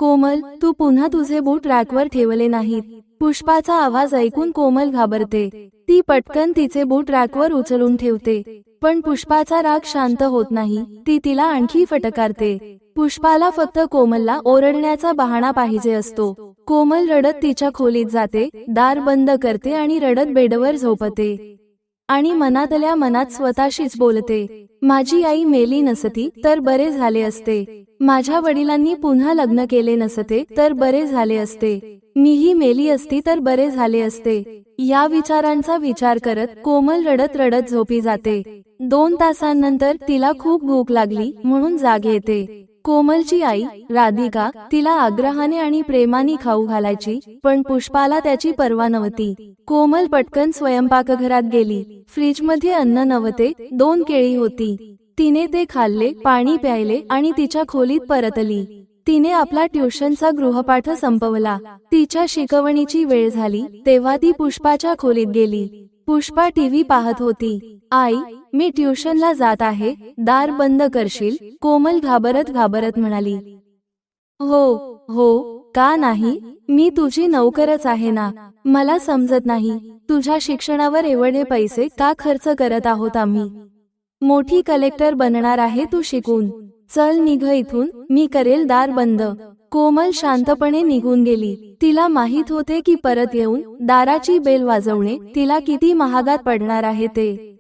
कोमल, तू पुन्हा तुझे बूट रॅकवर ठेवले नाहीत. पुष्पाचा आवाज ऐकून कोमल घाबरते. ती पटकन तिचे बूट रॅकवर उचलून ठेवते. पण पुष्पाचा राग शांत होत नाही. ती तिला आणखी फटकारते. पुष्पाला फक्त कोमलला ओरडण्याचा बहाणा पाहिजे असतो. कोमल रडत तिच्या खोलीत जाते, दार बंद करते आणि रडत बेडवर झोपते. आणि मनातल्या मनात स्वतःशीच बोलते, माझी आई मेली नसती तर बरे झाले असते. माझ्या वडिलांनी पुन्हा लग्न केले नसते तर बरे झाले असते. मीही मेली असती तर बरे झाले असते. या विचारांचा विचार करत कोमल रडत रडत झोपी जाते. 2 तासांनंतर तिला खूप भूक लागली म्हणून जाग येते. कोमलची आई राधिका तिला आग्रहाने आणि प्रेमाने खाऊ घालायची, पण पुष्पाला त्याची पर्वा नव्हती. कोमल पटकन स्वयंपाकघरात गेली. फ्रीजमध्ये अन्न नव्हते, 2 केळी होती. तिने ते खाल्ले, पाणी प्यायले आणि तिच्या खोलीत परतली. तिने आपला ट्युशनचा गृहपाठ संपवला. तिच्या शिकवणीची वेळ झाली तेव्हा ती पुष्पाच्या खोलीत गेली. पुष्पा टीव्ही पाहत होती. आई, मी ट्युशनला जात आहे, दार बंद करशील? कोमल घाबरत घाबरत म्हणाली. हो, का नाही? मी तुझी नोकरच आहे ना. मला समजत नाही, तुझ्या शिक्षणावर एवढे पैसे का खर्च करत आहोत आम्ही. मोठी कलेक्टर बनणार आहे तू शिकून. चल निघ इथून, मी करेल दार बंद. कोमल शांतपणे निघून गेली. तिला माहित होते की परत येऊन दाराची बेल वाजवणे तिला किती महागात पडणार आहे ते.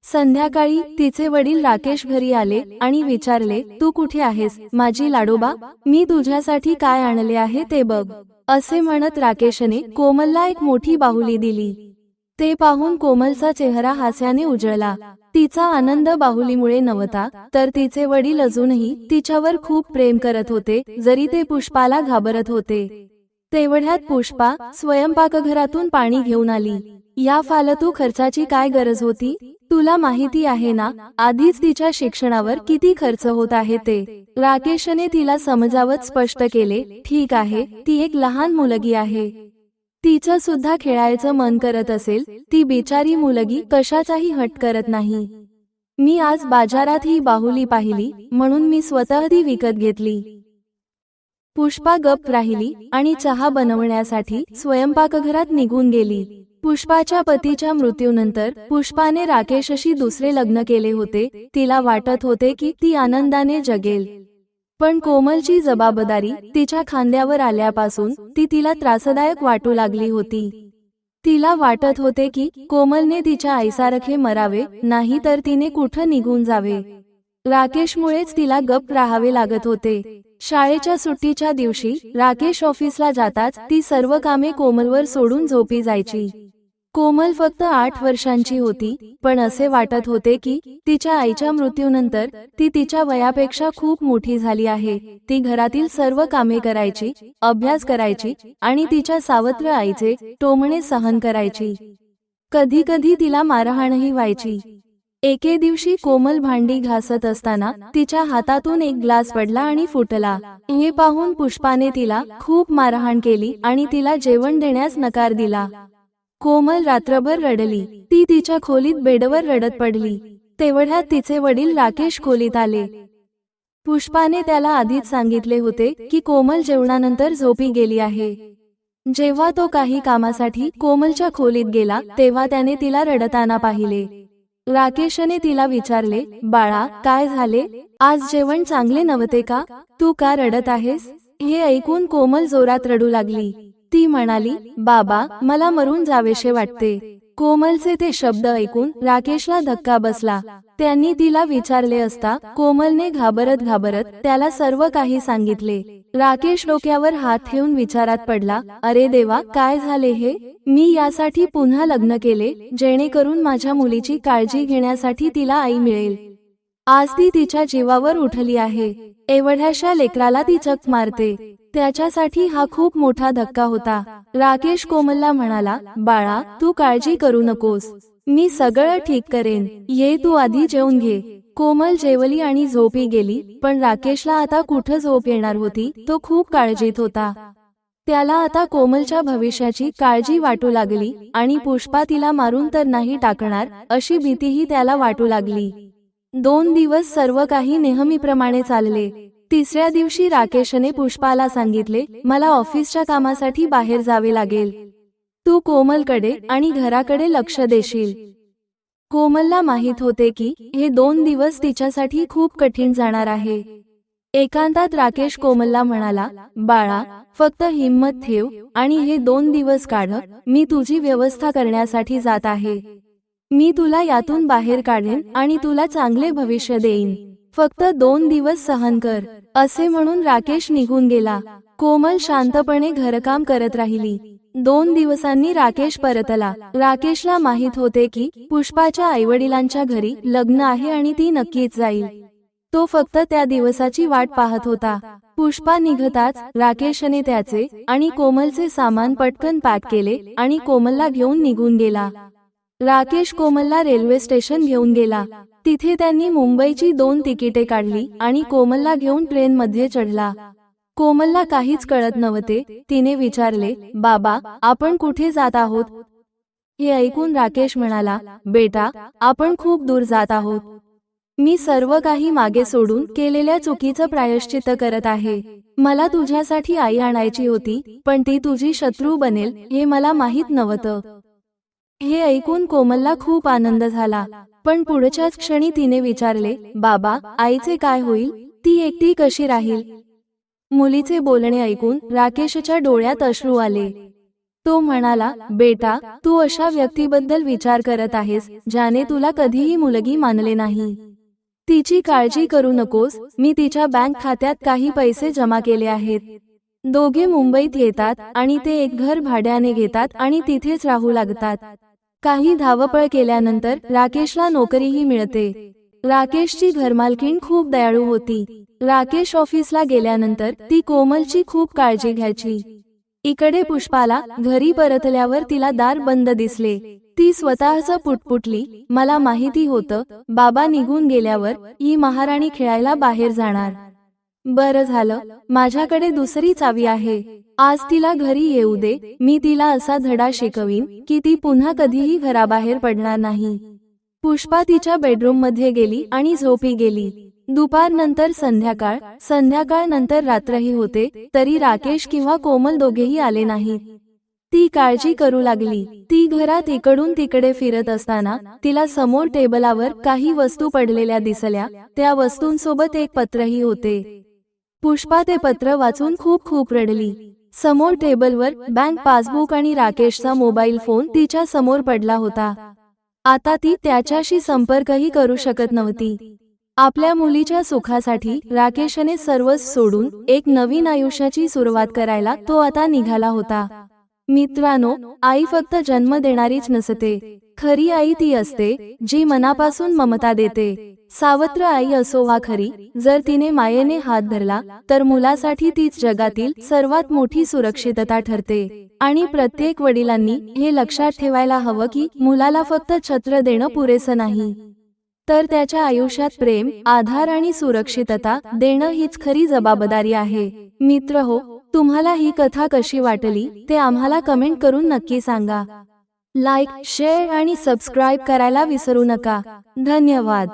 संध्याकाळी तिचे वडील राकेश घरी आले आणि विचारले, तू कुठे आहेस माझी लाडोबा? मी तुझ्यासाठी काय आणले आहे ते बघ. असे म्हणत राकेशने कोमलला एक मोठी बाहुली दिली. ते पाहून कोमलचा चेहरा हास्याने उजळला. तिचा आनंद बाहुलीमुळे नव्हता, तर तिचे वडील अजूनही तिच्यावर खूप प्रेम करत होते, जरी ते पुष्पाला घाबरत होते. तेवढ्यात पुष्पा स्वयंपाकघरातून पाणी घेऊन आली. या फालतू खर्चाची काय गरज होती? तुला माहिती आहे ना आधीच तिच्या शिक्षणावर किती खर्च होत आहे ते. राकेशने तिला समजावत स्पष्ट केले, ठीक आहे, ती एक लहान मुलगी आहे. तिचं सुद्धा खेळायचं मन करत असेल. ती बिचारी मुलगी कशाचाही हट करत नाही. मी आज बाजारात ही बाहुली पाहिली म्हणून मी स्वतः ती विकत घेतली. पुष्पा गप्प राहिली आणि चहा बनवण्यासाठी स्वयंपाकघरात निघून गेली. पुष्पाच्या पतीच्या मृत्यूनंतर पुष्पाने राकेशशी दुसरे लग्न केले होते. तिला वाटत होते की ती आनंदाने जगेल. पण कोमलची जबाबदारी तिच्या खांद्यावर आल्यापासून ती तिला त्रासदायक वाटू लागली होती. तिला वाटत होते की कोमलने तिच्या आईसारखे मरावे, नाही तर तिने कुठं निघून जावे. राकेशमुळेच तिला गप्प राहावे लागत होते. शाळेच्या सुट्टीच्या दिवशी राकेश ऑफिसला जाताच ती सर्व कामे कोमलवर सोडून झोपी जायची. कोमल फक्त 8 वर्षांची होती, पण असे वाटत होते की तिच्या आईच्या मृत्यूनंतर ती तिच्या वयापेक्षा खूप मोठी झाली आहे. ती घरातील सर्व कामे करायची, अभ्यास करायची आणि तिच्या सावत्र आईचे टोमणे सहन करायची. कधी कधी तिला मारहाणही व्हायची. एके दिवशी कोमल भांडी घासत असताना तिच्या हातातून एक ग्लास पडला आणि फुटला. हे पाहून पुष्पाने तिला खूप मारहाण केली आणि तिला जेवण देण्यास नकार दिला. कोमल रात्रभर रडली. ती तिच्या खोलीत बेडवर रडत पडली. तेवढ्यात तिचे वडील राकेश खोलीत आले. पुष्पाने त्याला आधीच सांगितले होते की कोमल जेवणानंतर झोपी गेली आहे. जेव्हा तो काही कामासाठी कोमलच्या खोलीत गेला तेव्हा त्याने तिला रडताना पाहिले. राकेशने तिला विचारले, बाळा काय झाले? आज जेवण चांगले नव्हते का? तू का रडत आहेस? हे ऐकून कोमल जोरात रडू लागली. ती म्हणाली, बाबा मला मरून जावेसे वाटते. कोमलचे ते शब्द ऐकून राकेशला धक्का बसला. त्यांनी तिला विचारले असता कोमलने घाबरत घाबरत त्याला सर्व काही सांगितले. राकेश डोक्यावर हात ठेवून विचारात पडला, अरे देवा, काय झाले हे? मी यासाठी पुन्हा लग्न केले जेणेकरून माझ्या मुलीची काळजी घेण्यासाठी तिला आई मिळेल. आज ती तिच्या जीवावर उठली आहे. एवढ्याशा लेकराला ती चक मारते. त्याच्यासाठी हा खूप मोठा धक्का होता. राकेश कोमलला म्हणाला, बाळा तू काळजी करू नकोस, मी सगळं ठीक करेन. ये तू आधी जेवून घे. कोमल जेवली आणि झोपी गेली. पण राकेशला आता कुठं झोप येणार होती? तो खूप काळजीत होता. त्याला आता कोमलच्या भविष्याची काळजी वाटू लागली आणि पुष्पा तिला मारून तर नाही टाकणार अशी भीतीही त्याला वाटू लागली. 2 दिवस सर्व काही नेहमीप्रमाणे चालले. तिसऱ्या दिवशी राकेशने पुष्पाला सांगितले, मला ऑफिसच्या कामासाठी बाहेर जावे लागेल. तू कोमलकडे आणि घराकडे लक्ष देशील. कोमलला माहित होते की हे 2 दिवस तिच्यासाठी खूप कठीण जाणार आहे. एकांतात राकेश कोमलला म्हणाला, बाळा, फक्त हिम्मत ठेव आणि हे 2 दिवस काढ. मी तुझी व्यवस्था करण्यासाठी जात आहे. मी तुला यातून बाहेर काढेन आणि तुला चांगले भविष्य देईन. फक्त 2 दिवस सहन कर. असे म्हणून राकेश निघून गेला. कोमल शांतपणे घरकाम करत राहिली. 2 दिवसांनी राकेश परतला. राकेशला माहित होते की पुष्पाच्या आईवडिलांच्या घरी लग्न आहे आणि ती नक्कीच जाईल. तो फक्त त्या दिवसाची वाट पाहत होता. पुष्पा निघताच राकेशने त्याचे आणि कोमलचे सामान पटकन पॅक केले आणि कोमलला घेऊन निघून गेला. राकेश कोमलला रेल्वे स्टेशन घेऊन गेला. तिथे त्यांनी मुंबईची 2 तिकिटे काढली आणि कोमलला घेऊन ट्रेनमध्ये चढला. कोमलला काहीच कळत नव्हते. तिने विचारले, बाबा, आपण कुठे जात आहोत? हे ऐकून राकेश म्हणाला, बेटा, आपण खूप दूर जात आहोत. मी सर्व काही मागे सोडून केलेल्या चुकीचं प्रायश्चित्त करत आहे. मला तुझ्यासाठी आई आणायची होती, पण ती तुझी शत्रू बनेल हे मला माहित नव्हतं. हे ऐकून कोमलला खूप आनंद झाला. पण पुढच्याच क्षणी तिने विचारले, बाबा, आईचे काय होईल? ती एकटी कशी राहील? मुलीचे बोलणे ऐकून राकेशच्या डोळ्यात अश्रू आले. तो म्हणाला, बेटा, तू अशा व्यक्तीबद्दल विचार करत आहेस ज्याने तुला कधीही मुलगी मानले नाही. तिची काळजी करू नकोस. मी तिच्या बँक खात्यात काही पैसे जमा केले आहेत. दोघे मुंबईत येतात आणि ते एक घर भाड्याने घेतात आणि तिथेच राहू लागतात. काही धावपळ केल्यानंतर राकेशला नोकरीही मिळते. राकेशची घरमालकीण खूप दयाळू होती. राकेश ऑफिसला गेल्यानंतर ती कोमलची खूप काळजी घ्यायची. इकडे पुष्पाला घरी परतल्यावर तिला दार बंद दिसले. ती स्वतःच पुटपुटली, मला माहिती होतं बाबा निघून गेल्यावर ही महाराणी खेळायला बाहेर जाणार. बरं झालं, माझ्याकडे दुसरी चावी आहे. आज तिला घरी येऊ दे. मी तिला असा धडा शिकवीन की ती पुन्हा कधीही घराबाहेर पडणार नाही. पुष्पा तिच्या बेडरूम मध्ये गेली आणि झोपी गेली. दुपार नंतर संध्याकाळ नंतर रात्रही होते तरी राकेश किंवा कोमल दोघेही आले नाहीत. ती काळजी करू लागली. ती घरात इकडून तिकडे फिरत असताना तिला समोर टेबलावर काही वस्तू पडलेल्या दिसल्या. त्या वस्तूंसोबत एक पत्रही होते. पुष्पा ते पत्र वाचून खूप रडली. समोर टेबलवर बँक पासबुक आणि राकेशचा मोबाईल फोन तिच्या समोर पडला होता. आता ती त्याच्याशी संपर्कही करू शकत नव्हती. आपल्या मुलीच्या सुखासाठी राकेशने सर्वच सोडून एक नवीन आयुष्याची सुरुवात करायला तो आता निघाला होता. मित्रांनो, आई फक्त जन्म देणारीच नसते. खरी आई ती असते जी मनापासून ममता देते. सावत्र आई असो वा खरी, जर तिने मायेने हात धरला तर मुलासाठी तीच जगातील सर्वात मोठी सुरक्षितता ठरते. आणि प्रत्येक वडिलांनी हे लक्षात ठेवायला हवं की मुलाला फक्त छत्र देणं पुरेसं नाही, तर त्याच्या आयुष्यात प्रेम, आधार आणि सुरक्षितता देणं हीच खरी जबाबदारी आहे. मित्रहो, तुम्हाला ही कथा कशी वाटली ते आम्हाला कमेंट करून नक्की सांगा. लाईक, शेअर आणि सबस्क्राईब करायला विसरू नका. धन्यवाद.